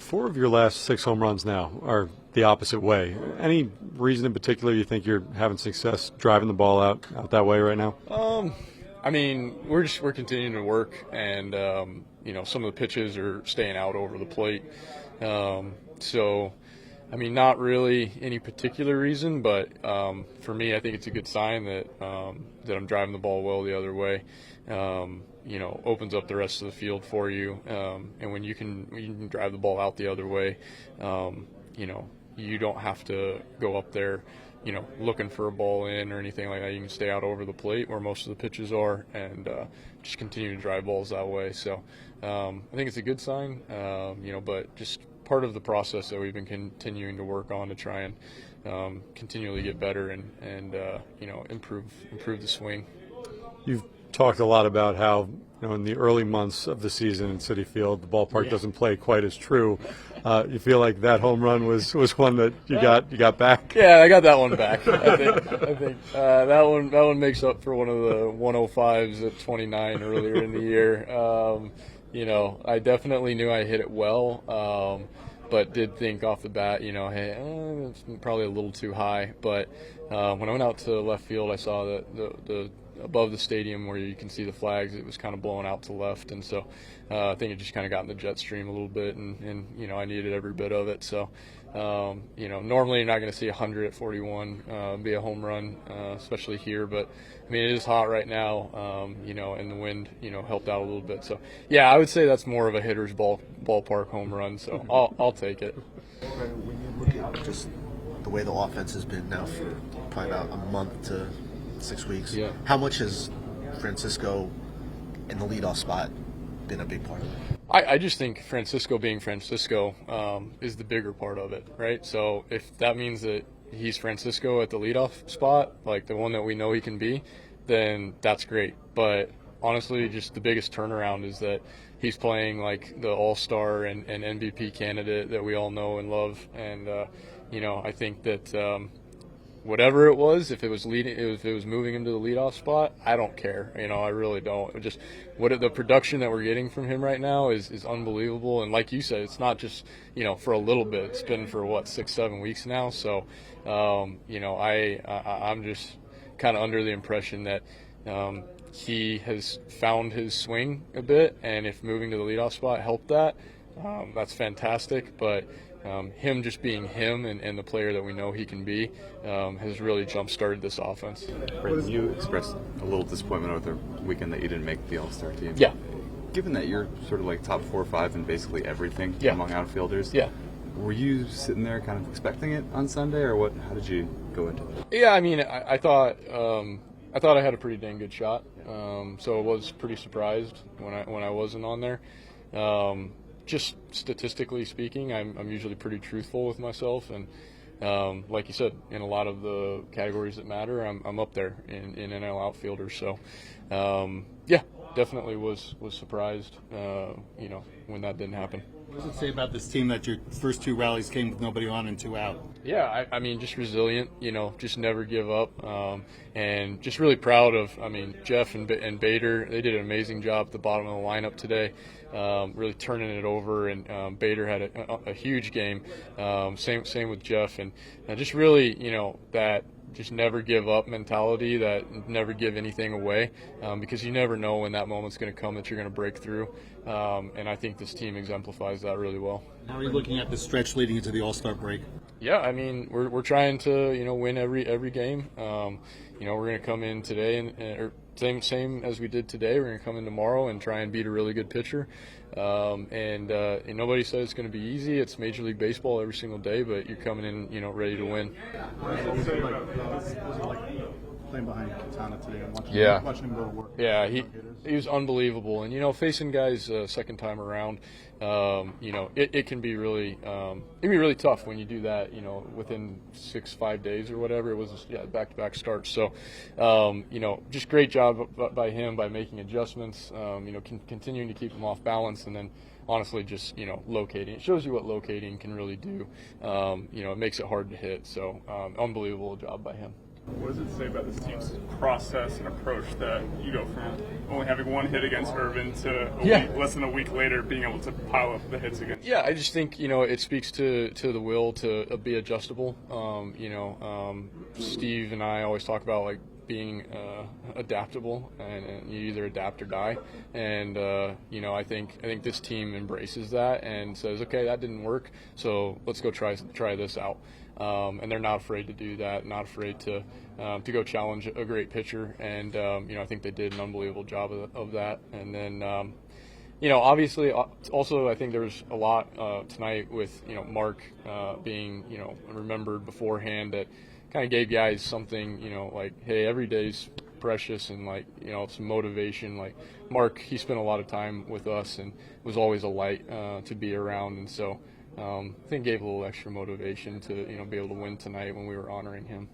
4 of your last 6 home runs now are the opposite way. Any reason in particular you think you're having success driving the ball out that way right now? I mean, we're continuing to work, and some of the pitches are staying out over the plate. So, I mean, not really any particular reason, but for me, I think it's a good sign that I'm driving the ball well the other way. Opens up the rest of the field for you, and when you can drive the ball out the other way, you don't have to go up there, looking for a ball in or anything like that. You can stay out over the plate where most of the pitches are, and just continue to drive balls that way. So I think it's a good sign, but just part of the process that we've been continuing to work on to try and continually get better and improve the swing. You've talked a lot about how in the early months of the season in Citi Field, the ballpark doesn't play quite as true. You feel like that home run was one that you got back? Yeah, I got that one back. I think that one makes up for one of the 105s at 29 earlier in the year. I definitely knew I hit it well, but did think off the bat, hey, it's probably a little too high. But when I went out to left field, I saw that the above the stadium where you can see the flags, it was kind of blowing out to left, and so I think it just kind of got in the jet stream a little bit, and I needed every bit of it. So normally you're not going to see 100 at 41 be a home run, especially here, but I mean it is hot right now, and the wind helped out a little bit. So yeah, I would say that's more of a hitter's ballpark home run. So I'll take it. When you look at just the way the offense has been now for probably about a month to 6 weeks, how much has Francisco in the leadoff spot been a big part of it? I just think Francisco being Francisco is the bigger part of it, right? So if that means that he's Francisco at the leadoff spot, like the one that we know he can be, then that's great. But honestly, just the biggest turnaround is that he's playing like the all-star and MVP candidate that we all know and love. And, I think that whatever it was, if it was moving him to the leadoff spot, I don't care. I really don't. Just the production that we're getting from him right now is unbelievable. And like you said, it's not just for a little bit. It's been for 6-7 weeks now. So I'm just kind of under the impression that he has found his swing a bit, and if moving to the leadoff spot helped that, that's fantastic. But him just being him and the player that we know he can be has really jump-started this offense. You expressed a little disappointment over the weekend that you didn't make the All-Star team. Yeah. Given that you're sort of like top 4 or 5 in basically everything among outfielders, were you sitting there kind of expecting it on Sunday, or what? How did you go into it? Yeah, I mean, I thought I had a pretty dang good shot, so I was pretty surprised when I wasn't on there. Just statistically speaking, I'm usually pretty truthful with myself, and like you said, in a lot of the categories that matter, I'm up there in NL outfielders. So, definitely was surprised, when that didn't happen. What does it say about this team that your first 2 rallies came with nobody on and 2 out? Yeah, I mean, just resilient, just never give up, and just really proud of, Jeff and Bader. They did an amazing job at the bottom of the lineup today, really turning it over, and Bader had a huge game. Same with Jeff, and just really, that just never give up mentality, that never give anything away, because you never know when that moment's going to come that you're going to break through, and I think this team exemplifies that really well. How are you looking at the stretch leading into the All-Star break? Yeah, I mean, we're trying to win every game. We're going to come in today or same as we did today. We're going to come in tomorrow and try and beat a really good pitcher. And nobody says it's going to be easy. It's Major League Baseball every single day, but you're coming in, ready to win. What was it like playing behind Katana today and watching him go to work? Yeah, he was unbelievable. And, facing guys second time around, it can be really tough when you do that, within 6-5 days or whatever. It was, back-to-back starts. So, just great job by him by making adjustments, continuing to keep him off balance, and then honestly just, locating. It shows you what locating can really do. It makes it hard to hit. So, unbelievable job by him. What does it say about this team's process and approach that you go from only having one hit against Irvin to less than a week later being able to pile up the hits again? Yeah, I just think, it speaks to the will to be adjustable. Steve and I always talk about being adaptable, and you either adapt or die. And I think this team embraces that and says, okay, that didn't work, so let's go try this out. And they're not afraid to do that, not afraid to go challenge a great pitcher. And I think they did an unbelievable job of that. And then obviously, also I think there was a lot tonight with Marc being remembered beforehand, that kind of gave guys something, hey, every day's precious, and some motivation. Marc, he spent a lot of time with us and was always a light to be around, and so I think gave a little extra motivation to be able to win tonight when we were honoring him.